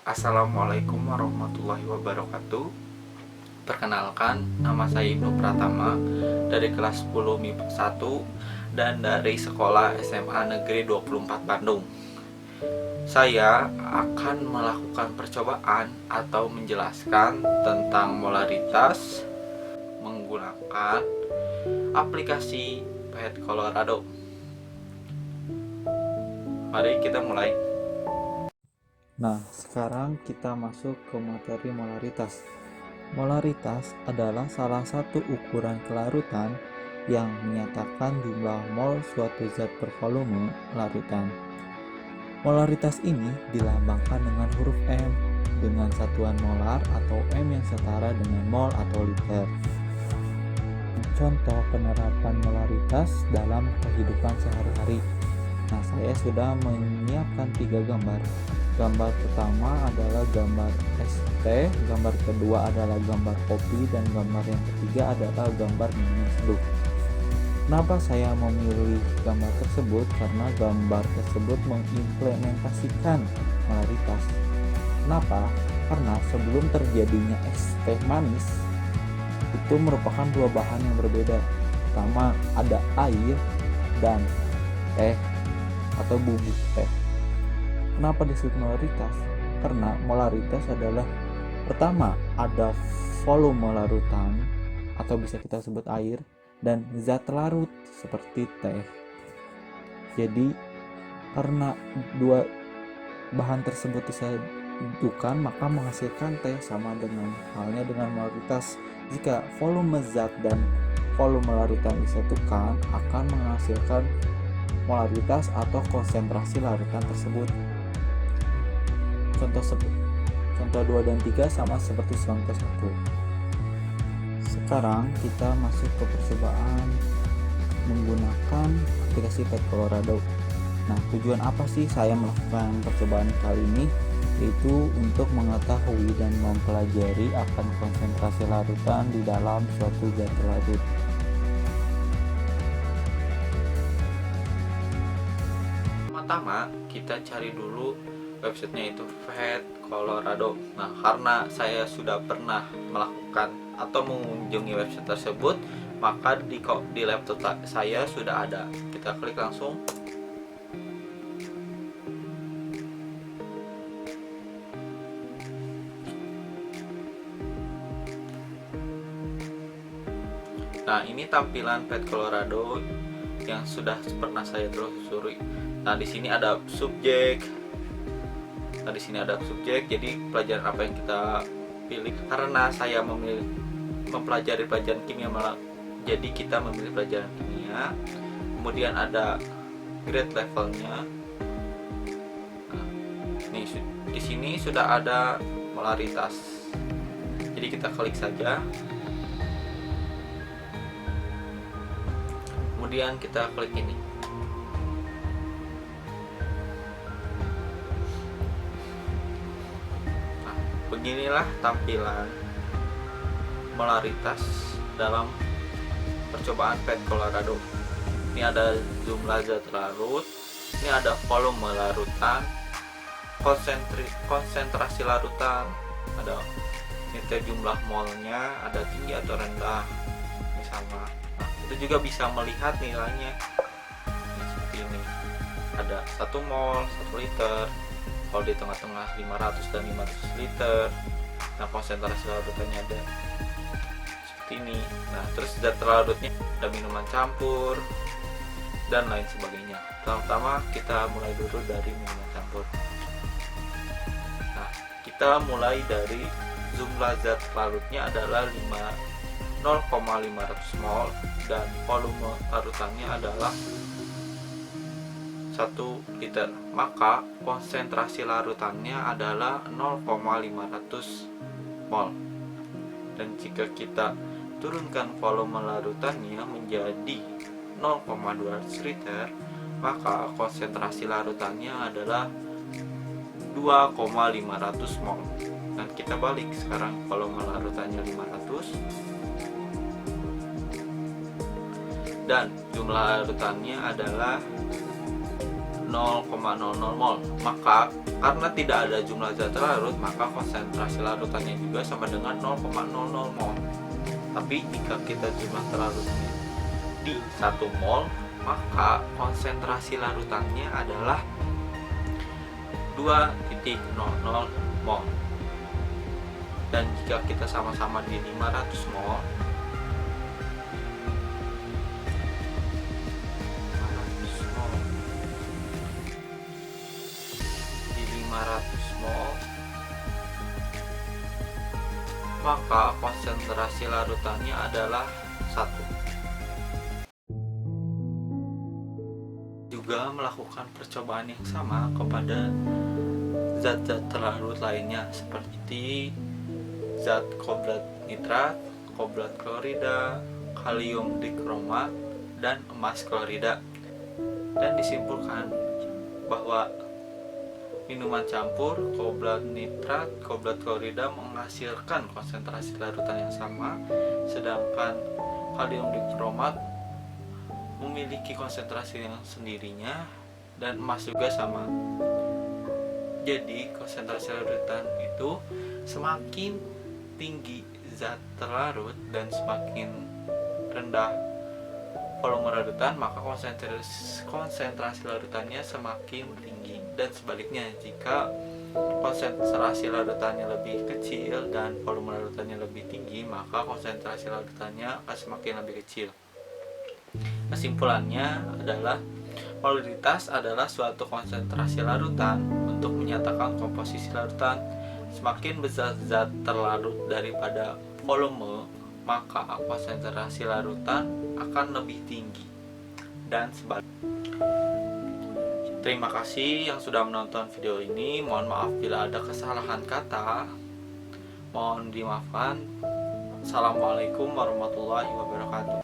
Assalamualaikum warahmatullahi wabarakatuh. Perkenalkan, nama saya Ibnu Pratama dari kelas 10 MIPA 1 dan dari sekolah SMA Negeri 24 Bandung. Saya akan melakukan percobaan atau menjelaskan tentang molaritas menggunakan aplikasi Pet Colorado. Mari kita mulai. Nah, sekarang kita masuk ke materi molaritas. Molaritas adalah salah satu ukuran kelarutan yang menyatakan jumlah mol suatu zat per volume larutan. Molaritas ini dilambangkan dengan huruf M dengan satuan molar atau M yang setara dengan mol atau liter. Contoh penerapan molaritas dalam kehidupan sehari-hari. Nah, saya sudah menyiapkan 3 gambar. Gambar pertama adalah gambar es teh, gambar kedua adalah gambar kopi, dan gambar yang ketiga adalah gambar minum seduh. Kenapa saya memilih gambar tersebut? Karena gambar tersebut mengimplementasikan molaritas. Kenapa? Karena sebelum terjadinya es teh manis, itu merupakan dua bahan yang berbeda. Pertama, ada air dan teh atau bubuk teh. Kenapa disebut molaritas? Karena molaritas adalah pertama ada volume larutan atau bisa kita sebut air dan zat larut seperti teh. Jadi karena dua bahan tersebut disatukan maka menghasilkan teh, sama dengan halnya dengan molaritas. Jika volume zat dan volume larutan disatukan akan menghasilkan molaritas atau konsentrasi larutan tersebut. Contoh 2 dan 3 sama seperti contoh 1. Sekarang kita masuk ke percobaan menggunakan aplikasi Pet Colorado. Nah, tujuan apa sih saya melakukan percobaan kali ini? Yaitu untuk mengetahui dan mempelajari akan konsentrasi larutan di dalam suatu zat larut. Pertama, kita cari dulu websitenya, itu Pet Colorado. Nah, karena saya sudah pernah melakukan atau mengunjungi website tersebut, maka di laptop saya sudah ada. Kita klik langsung. Nah, ini tampilan Pet Colorado yang sudah pernah saya telusuri. Nah, di sini ada subjek. Jadi pelajaran apa yang kita pilih. Karena saya mempelajari pelajaran kimia, jadi kita memilih pelajaran kimia. Kemudian ada grade levelnya. Nah, di sini sudah ada molaritas. Jadi kita klik saja. Kemudian kita klik ini. Beginilah tampilan molaritas dalam percobaan Pet Colorado. Ini ada jumlah zat larut, ini ada volume larutan, konsentrasi larutan, ada ini jumlah molnya, ada tinggi atau rendah, ini sama. Nah, itu juga bisa melihat nilainya. Ini seperti ini. Ada 1 mol, 1 liter. Kalau di tengah-tengah 500 dan 500 liter. Nah, konsentrasi larutannya ada seperti ini. Nah, terus zat larutnya ada minuman campur dan lain sebagainya. Pertama kita mulai dulu dari minuman campur. Nah, kita mulai dari jumlah zat larutnya adalah 0,500 mol dan volume larutannya adalah 1 liter, maka konsentrasi larutannya adalah 0,500 mol. Dan jika kita turunkan volume larutannya menjadi 0,200 liter, maka konsentrasi larutannya adalah 2,500 mol. Dan kita balik, sekarang volume larutannya 500 dan jumlah larutannya adalah 0,00 mol. Maka karena tidak ada jumlah zat larut, maka konsentrasi larutannya juga sama dengan 0,00 mol. Tapi jika kita jumlah larutnya di 1 mol, maka konsentrasi larutannya adalah 2,00 mol. Dan jika kita sama-sama di 500 mol, di 500 mol, maka konsentrasi larutannya adalah 1. Juga melakukan percobaan yang sama kepada zat-zat terlarut lainnya seperti zat kobalt nitrat, kobalt klorida, kalium dikromat, dan emas klorida. Dan disimpulkan bahwa minuman campur kobalt nitrat, kobalt klorida menghasilkan konsentrasi larutan yang sama, sedangkan kalium dikromat memiliki konsentrasi yang sendirinya, dan emas juga sama. Jadi konsentrasi larutan itu semakin tinggi zat terlarut dan semakin rendah volume larutan, maka konsentrasi larutannya semakin tinggi. Dan sebaliknya, jika konsentrasi larutannya lebih kecil dan volume larutannya lebih tinggi, maka konsentrasi larutannya akan semakin lebih kecil. Kesimpulannya adalah molaritas adalah suatu konsentrasi larutan. Untuk menyatakan komposisi larutan, semakin besar zat terlarut daripada volume, maka konsentrasi larutan akan lebih tinggi, dan sebaliknya. Terima kasih yang sudah menonton video ini. Mohon maaf bila ada kesalahan kata, mohon dimaafkan. Assalamualaikum warahmatullahi wabarakatuh.